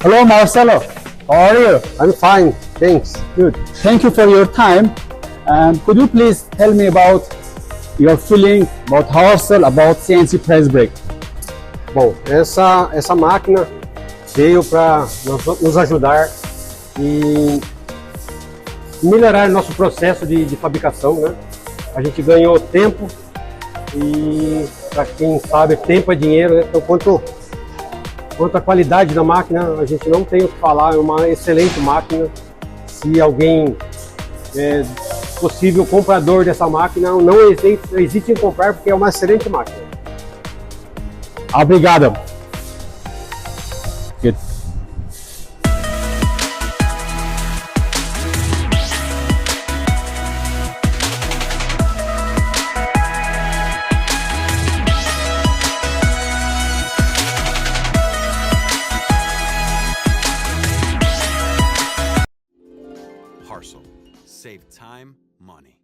Hello, Marcelo. How are you? I'm fine, thanks. Good. Thank you for your time. And could you please tell me about your feeling about HARSLE, about CNC Press Brake? Bom, essa máquina veio para nos ajudar e melhorar nosso processo de fabricação, né? A gente ganhou tempo e, para quem sabe, tempo é dinheiro, né? Então, quanto à qualidade da máquina, a gente não tem o que falar, é uma excelente máquina. Se alguém é possível comprador dessa máquina, não hesite em comprar, porque é uma excelente máquina. Obrigado. Good. HARSLE. Save time, money.